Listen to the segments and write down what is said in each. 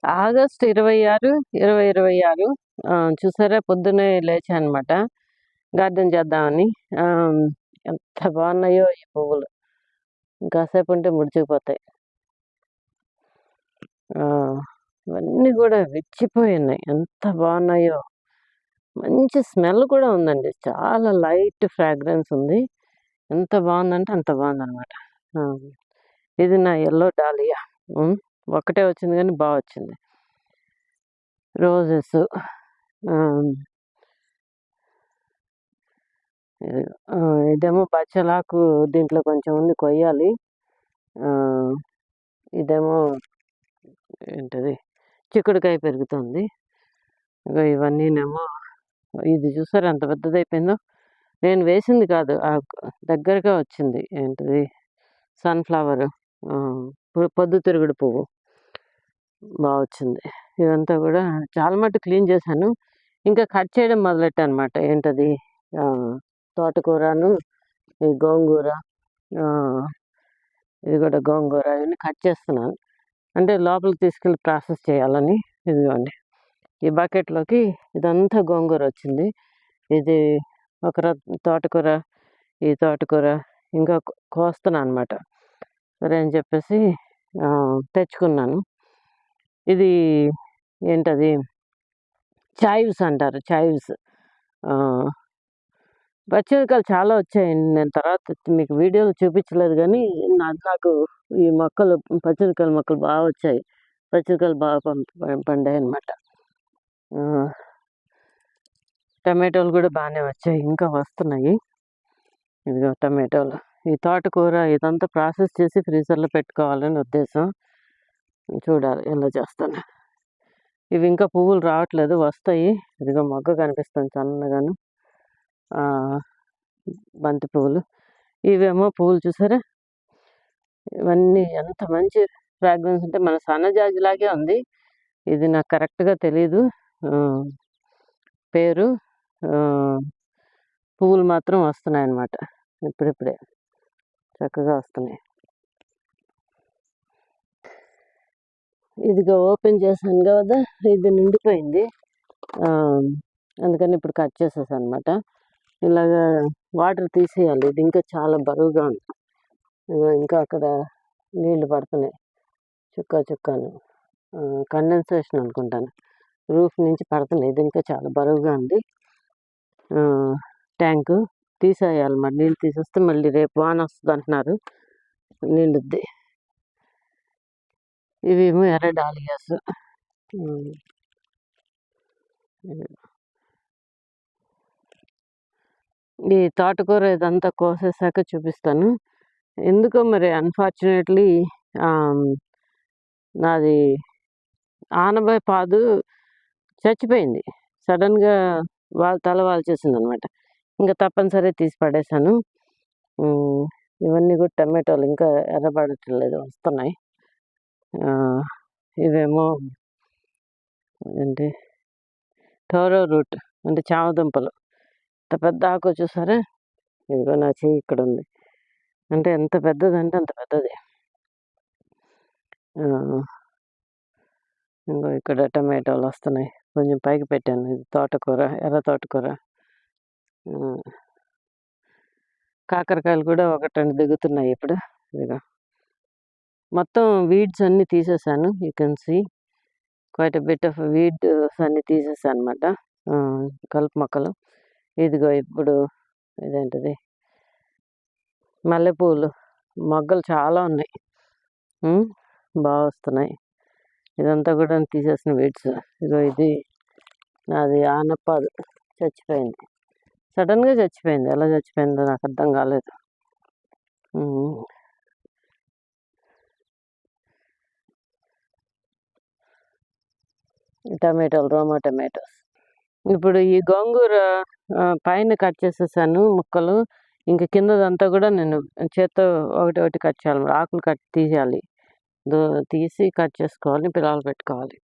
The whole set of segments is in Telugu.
ఆగస్టు 26, 2026 చూసారా పొద్దున్నే లేచా అనమాట గార్డెన్ చేద్దామని. ఎంత బాగున్నాయో ఈ పువ్వులు, ఇంకాసేపు ఉంటే ముడిచిపోతాయి. ఇవన్నీ కూడా విచ్చిపోయి ఉన్నాయి, ఎంత బాగున్నాయో. మంచి స్మెల్ కూడా ఉందండి, చాలా లైట్ ఫ్రాగ్రెన్స్ ఉంది. ఎంత బాగుందంటే అంత బాగుందనమాట. ఇది నా ఎల్లో డాలియా. ఒక్కటే వచ్చింది కానీ బాగా వచ్చింది. రోజెస్, ఇదేమో బచ్చలాకు, దీంట్లో కొంచెం ఉంది కొయ్యాలి. ఇదేమో ఏంటది, చిక్కుడుకాయ పెరుగుతుంది. ఇవన్నీనేమో, ఇది చూసారు ఎంత పెద్దది అయిపోయిందో. నేను వేసింది కాదు, దగ్గరగా వచ్చింది. ఏంటిది, సన్ఫ్లవర్, పొద్దుతిరుగుడు పువ్వు బాగా వచ్చింది. ఇదంతా కూడా చాలా మటు క్లీన్ చేశాను. ఇంకా కట్ చేయడం మొదలెట్టా అనమాట. ఏంటది, తోటకూరను, ఈ గోంగూర, ఇది కూడా గోంగూర, ఇవన్నీ కట్ చేస్తున్నాను. అంటే లోపలికి తీసుకెళ్ళి ప్రాసెస్ చేయాలని. ఇదిగోండి, ఈ బకెట్లోకి ఇదంతా గోంగూర వచ్చింది. ఇది ఒక తోటకూర, ఈ తోటకూర ఇంకా కోస్తున్నాను అనమాట. సరే అని చెప్పేసి తెచ్చుకున్నాను. ఇది ఏంటది, చైవ్స్ అంటారు, చైవ్స్. పచ్చిమిరకాయలు చాలా వచ్చాయండి. నేను తర్వాత మీకు వీడియోలు చూపించలేదు కానీ నాకు ఈ మొక్కలు, పచ్చిమిరకాయల మొక్కలు బాగా వచ్చాయి. పచ్చిమిరకాయలు బాగా పండాయి అన్నమాట. టమాటోలు కూడా బాగానే వచ్చాయి, ఇంకా వస్తున్నాయి. ఇదిగో టమాటోలు. ఈ తోటకూర ఇదంతా ప్రాసెస్ చేసి ఫ్రీజర్లో పెట్టుకోవాలని ఉద్దేశం. చూడాలి ఎలా చేస్తాను. ఇవి ఇంకా పువ్వులు రావట్లేదు, వస్తాయి. ఇదిగో మొగ్గ కనిపిస్తుంది సన్నగాను, బంతి పువ్వులు. ఇవేమో పువ్వులు చూసారా, ఇవన్నీ ఎంత మంచి ఫ్రాగ్రెన్స్ ఉంటే, మన సన్నజాజిలాగే ఉంది. ఇది నాకు కరెక్ట్గా తెలీదు పేరు. పువ్వులు మాత్రం వస్తున్నాయి అన్నమాట, ఇప్పుడిప్పుడే చక్కగా వస్తున్నాయి. ఇదిగా ఓపెన్ చేశాను కదా, ఇది నిండిపోయింది. అందుకని ఇప్పుడు కట్ చేసేసాను అనమాట. ఇలాగా వాటర్ తీసేయాలి, ఇది ఇంకా చాలా బరువుగా ఉంది. ఇంకా అక్కడ నీళ్లు పడుతున్నాయి చుక్క చుక్కను, కండెన్సేషన్ అనుకుంటాను, రూఫ్ నుంచి పడుతున్నాయి. ఇది ఇంకా చాలా బరువుగా ఉంది. ట్యాంకు తీసేయాలి, మరి నీళ్ళు తీసేస్తే మళ్ళీ రేపు వాన వస్తుంది అంటున్నారు, నిండుద్ది. ఇవేమో ఎర్ర డాలియాస్. ఈ తోటకూర ఇదంతా కోసేసాక చూపిస్తాను. ఎందుకో మరి అన్ఫార్చునేట్లీ నాది ఆనబాయ పాదు చచ్చిపోయింది. సడన్గా తల వాల్చేసింది అనమాట. ఇంకా తప్పనిసరి తీసి పడేశాను. ఇవన్నీ కూడా టమాటోలు ఇంకా ఎర్రబడట్లేదు, వస్తున్నాయి. ఇవేమో ఏంటి, టోరో రూట్ అంటే చామదుంపలు. ఇంత పెద్ద ఆకు చూసారా, ఇదిగో నా చెయ్యి ఇక్కడ ఉంది. అంటే ఎంత పెద్దదంటే అంత పెద్దది. ఇంకో ఇక్కడ టమాటోలు వస్తున్నాయి, కొంచెం పైకి పెట్టాను. ఇది తోటకూర, ఎర్ర తోటకూర. కాకరకాయలు కూడా ఒకటి రెండు దిగుతున్నాయి ఇప్పుడు. ఇదిగో మొత్తం వీడ్స్ అన్నీ తీసేసాను. You can see quite a bit of weeds అన్నీ తీసేసాను అనమాట, కలుపు మొక్కలు. ఇదిగో ఇప్పుడు ఇదేంటిది, మల్లెపూలు మొగ్గలు చాలా ఉన్నాయి, బాగా వస్తున్నాయి. ఇదంతా కూడా తీసేసిన వీడ్స్. ఇదిగో ఇది నాది ఆనపాదు చచ్చిపోయింది, సడన్గా చచ్చిపోయింది. ఎలా చచ్చిపోయిందో నాకు అర్థం కాలేదు. టమాటోలు, రోమా టమాటోస్. ఇప్పుడు ఈ గోంగూర పైన కట్ చేసేసాను ముక్కలు. ఇంకా కిందదంతా కూడా నేను చేత్తో ఒకటి ఒకటి కట్ చేయాలి, ఆకులు కట్ తీసేయాలి, తీసి కట్ చేసుకోవాలి, పిల్లలు పెట్టుకోవాలి.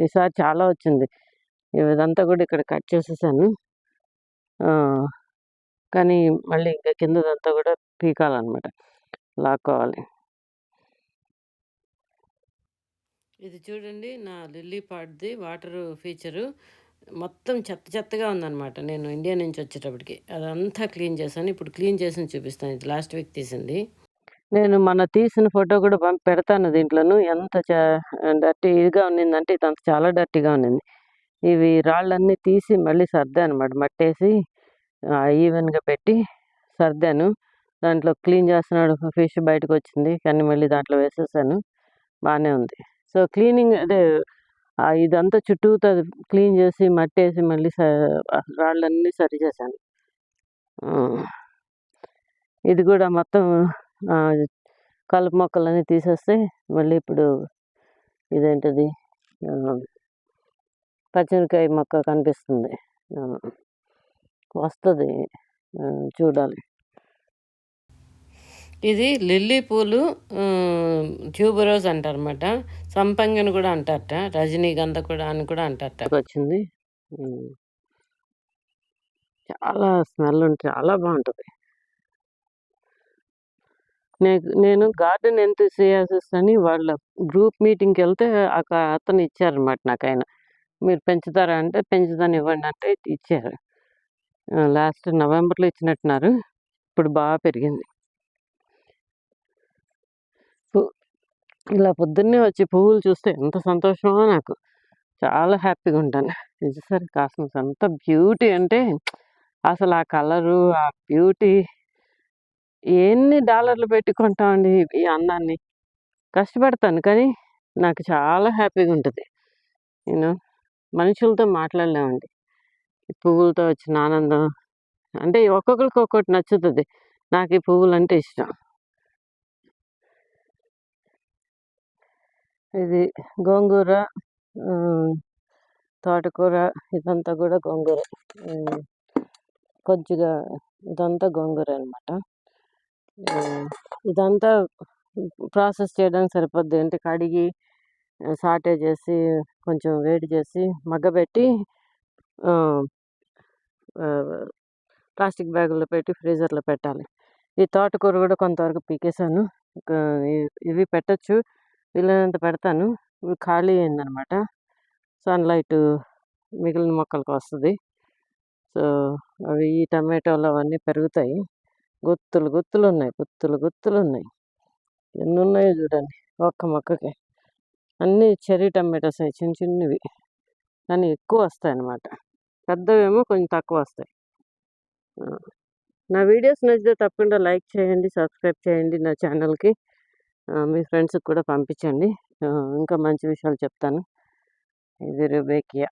ఈసారి చాలా వచ్చింది. ఇదంతా కూడా ఇక్కడ కట్ చేసేసాను, కానీ మళ్ళీ ఇంకా కిందదంతా కూడా పీకాలన్నమాట, లాక్కోవాలి. ఇది చూడండి నా లిల్లీ పాట్‌ది వాటర్ ఫీచరు. మొత్తం చెత్త చెత్తగా ఉందనమాట. నేను ఇండియా నుంచి వచ్చేటప్పటికి. అదంతా క్లీన్ చేశాను. ఇప్పుడు క్లీన్ చేసింది చూపిస్తాను. ఇది లాస్ట్ వీక్ తీసింది. నేను మొన్న తీసిన ఫోటో కూడా పెడతాను దీంట్లోను. ఎంత డర్టీగా ఉన్నిందంటే ఇదంతా చాలా డర్టీగా ఉన్నింది. ఇవి రాళ్ళన్నీ తీసి మళ్ళీ సర్దానమాట. మట్టేసి ఈవెన్‌గా పెట్టి సర్దాను. దాంట్లో క్లీన్ చేస్తున్నాడు ఫిష్ బయటకొచ్చింది. కానీ మళ్ళీ దాంట్లో వేసేసాను. బానే ఉంది. సో, క్లీనింగ్ అదే ఇదంతా చుట్టూతా క్లీన్ చేసి, మట్టేసి మళ్ళీ రాళ్ళన్నీ సరి చేశాను. ఇది కూడా మొత్తం కలుపు మొక్కలన్నీ తీసేస్తే మళ్ళీ ఇప్పుడు ఇదేంటది పచ్చిమిరపకాయ మొక్క కనిపిస్తుంది. వస్తుంది, చూడాలి. ఇది లిల్లీ పూలు ట్యూబరోజ్ అంటారన్నమాట. సంపంగిని కూడా అంటారట. రజనీగంధ కూడా అని కూడా అంటారట. వచ్చింది. చాలా స్మెల్ చాలా బాగుంటుంది. నేను గార్డెన్ ఎంతూసియాసిస్ట్ అని వాళ్ళ గ్రూప్ మీటింగ్కి వెళ్తే అతను ఇచ్చారనమాట నాకు. ఆయన మీరు పెంచుతారా అంటే పెంచుతాను ఇవ్వండి అంటే ఇచ్చారు. లాస్ట్ నవంబర్లో ఇచ్చినట్టున్నారు. ఇప్పుడు బాగా పెరిగింది. ఇలా పొద్దున్నే వచ్చి పువ్వులు చూస్తే ఎంత సంతోషమో నాకు. చాలా హ్యాపీగా ఉంటాను. చూసారు కాస్మోస్ అంత బ్యూటీ అంటే అసలు ఆ కలరు, ఆ బ్యూటీ ఎన్ని డాలర్లు పెట్టి కొంటామండి ఈ అందాన్ని. కష్టపడతాను కానీ నాకు చాలా హ్యాపీగా ఉంటుంది. నేను మనుషులతో మాట్లాడలేమండి. పువ్వులతో వచ్చిన ఆనందం అంటే ఒక్కొక్కరికి ఒక్కొక్కటి నచ్చుతుంది. నాకు ఈ పువ్వులంటే ఇష్టం. ఇది గోంగూర, తోటకూర, ఇదంతా కూడా గోంగూర. కొద్దిగా ఇదంతా గోంగూర అనమాట. ఇదంతా ప్రాసెస్ చేయడానికి సరిపోద్ది. అంటే కడిగి సాటే చేసి కొంచెం వేడి చేసి మగ్గబెట్టి ప్లాస్టిక్ బ్యాగుల్లో పెట్టి ఫ్రీజర్లో పెట్టాలి. ఈ తోటకూర కూడా కొంతవరకు పీకేసాను. ఇవి పెట్టచ్చు, వీలైనంత పెడతాను. ఇవి ఖాళీ అయిందనమాట. సన్లైట్ మిగిలిన మొక్కలకు వస్తుంది. సో అవి ఈ టమాటోలు అవన్నీ పెరుగుతాయి. గుత్తులు గుత్తులు ఉన్నాయి, గుత్తులు గుత్తులు ఉన్నాయి. ఎన్ని ఉన్నాయో చూడండి ఒక్క మొక్కకి. అన్నీ చెర్రీ టమాటోస్ చిన్న చిన్నవి, కానీ ఎక్కువ వస్తాయి అన్నమాట. పెద్దవేమో కొంచెం తక్కువ వస్తాయి. నా వీడియోస్ నచ్చితే తప్పకుండా లైక్ చేయండి, సబ్స్క్రైబ్ చేయండి నా ఛానల్కి. మీ ఫ్రెండ్స్కి కూడా పంపించండి. ఇంకా మంచి విషయాలు చెప్తాను. ఇది రుబేకియా.